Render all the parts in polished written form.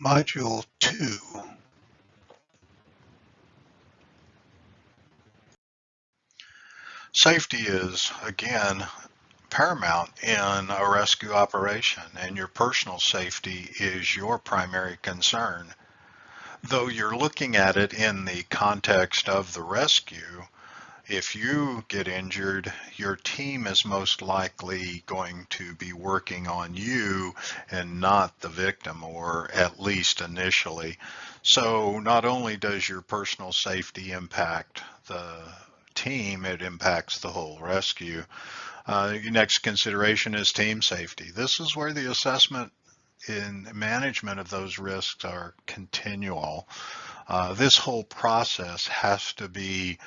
Module 2. Safety is, again, paramount in a rescue operation, and your personal safety is your primary concern. Though you're looking at it in the context of the rescue, if you get injured, your team is most likely going to be working on you and not the victim, or at least initially. So not only does your personal safety impact the team, it impacts the whole rescue. Your next consideration is team safety. This is where the assessment and management of those risks are continual. This whole process has to be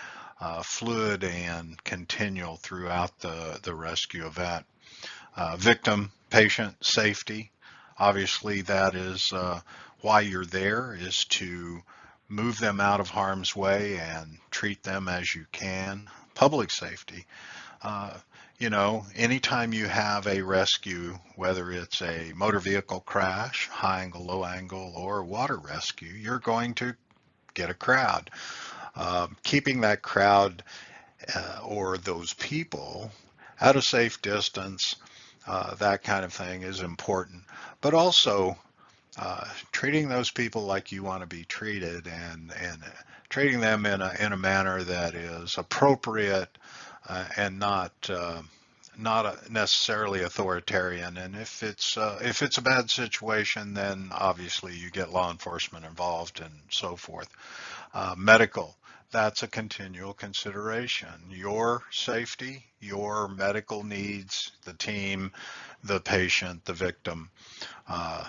fluid and continual throughout the rescue event. Victim, patient safety, obviously that is why you're there, is to move them out of harm's way and treat them as you can. Public safety, uh, anytime you have a rescue, whether it's a motor vehicle crash, high angle, low angle, or water rescue, you're going to get a crowd. Keeping that crowd or those people at a safe distance, that kind of thing is important. But also treating those people like you want to be treated, and treating them in a manner that is appropriate and not necessarily authoritarian. And if it's a bad situation, then obviously you get law enforcement involved and so forth. Medical, that's a continual consideration. Your safety, your medical needs, the team, the patient, the victim. Uh,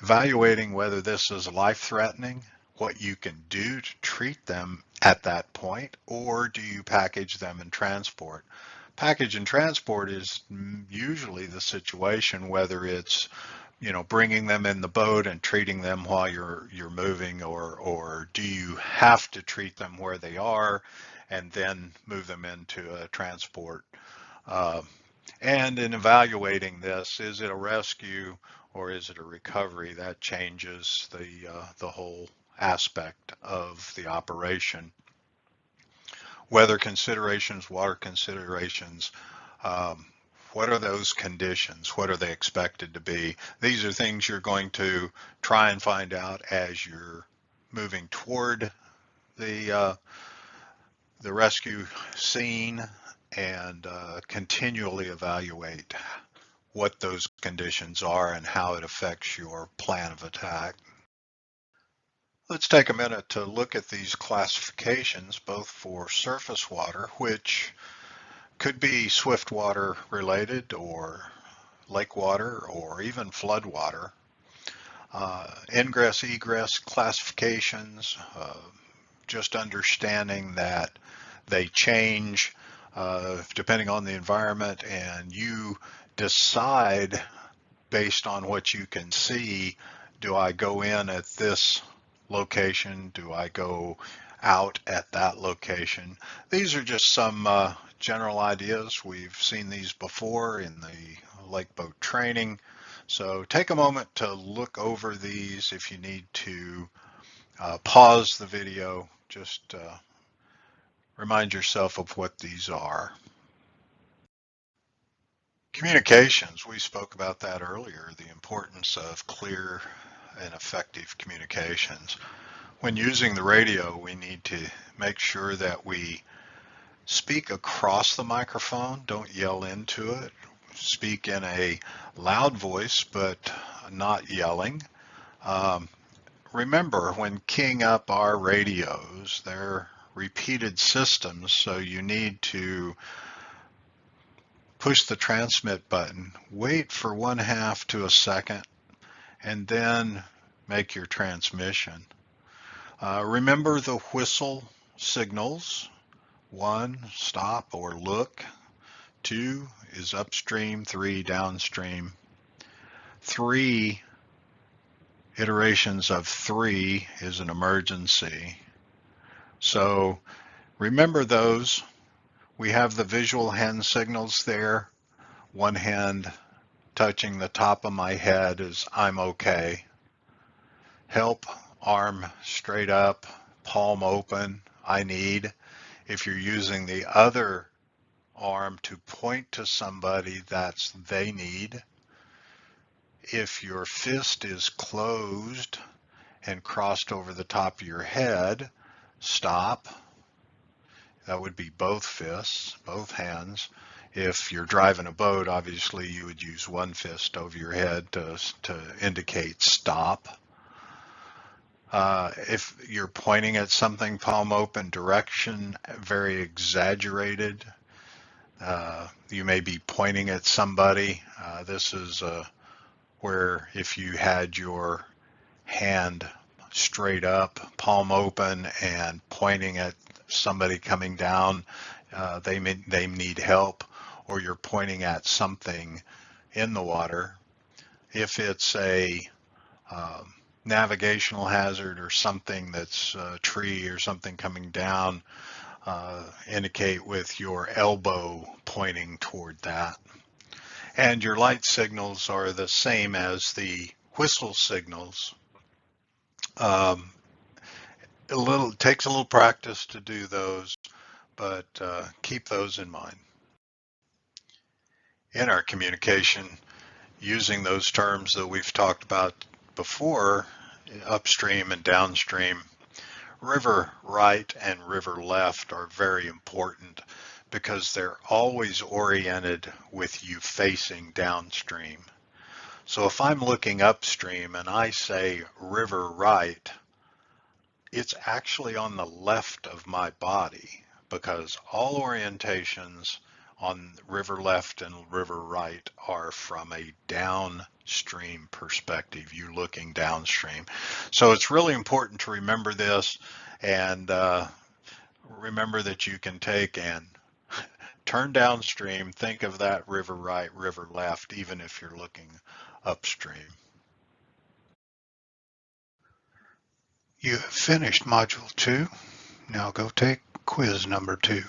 Evaluating whether this is life-threatening, what you can do to treat them at that point, or do you package them and transport? Package and transport is usually the situation, whether it's bringing them in the boat and treating them while you're moving, or do you have to treat them where they are and then move them into a transport? Uh, and in evaluating this, is it a rescue or is it a recovery? That changes the whole aspect of the operation. Weather considerations, water considerations, um, what are those conditions? What are they expected to be? These are things you're going to try and find out as you're moving toward the the rescue scene, and continually evaluate what those conditions are and how it affects your plan of attack. Let's take a minute to look at these classifications, both for surface water, which could be swift water related, or lake water, or even flood water. Ingress, egress classifications, just understanding that they change depending on the environment, and you decide based on what you can see, do I go in at this location? Do I go out at that location? These are just some general ideas. We've seen these before in the lake boat training. So take a moment to look over these. If you need to pause the video, just remind yourself of what these are. Communications, we spoke about that earlier, the importance of clear and effective communications. When using the radio, we need to make sure that we speak across the microphone, don't yell into it. Speak in a loud voice, but not yelling. Um, Remember, when keying up our radios, they're repeated systems, so you need to push the transmit button, wait for 1/2 to a second, and then make your transmission. Remember the whistle signals. 1, stop or look. 2 is upstream, 3 downstream. 3 iterations of 3 is an emergency. So remember those. We have the visual hand signals there. One hand touching the top of my head is I'm okay. help, arm straight up, palm open, I need. If you're using the other arm to point to somebody, that's they need. If your fist is closed and crossed over the top of your head, stop. That would be both fists, both hands. If you're driving a boat, obviously you would use one fist over your head to indicate stop. If you're pointing at something, palm open, direction very exaggerated. You may be pointing at somebody. This is where if you had your hand straight up, palm open, and pointing at somebody coming down, they need help, or you're pointing at something in the water. If it's a navigational hazard or something that's a tree or something coming down, indicate with your elbow pointing toward that. And your light signals are the same as the whistle signals. Takes a little practice to do those, but keep those in mind. In our communication, using those terms that we've talked about before, upstream and downstream, river right and river left are very important because they're always oriented with you facing downstream. So if I'm looking upstream and I say river right, it's actually on the left of my body because all orientations on river left and river right are from a downstream perspective, you looking downstream. So it's really important to remember this and remember that you can take and turn downstream, think of that river right, river left, even if you're looking upstream. You have finished Module 2. Now go take quiz number 2.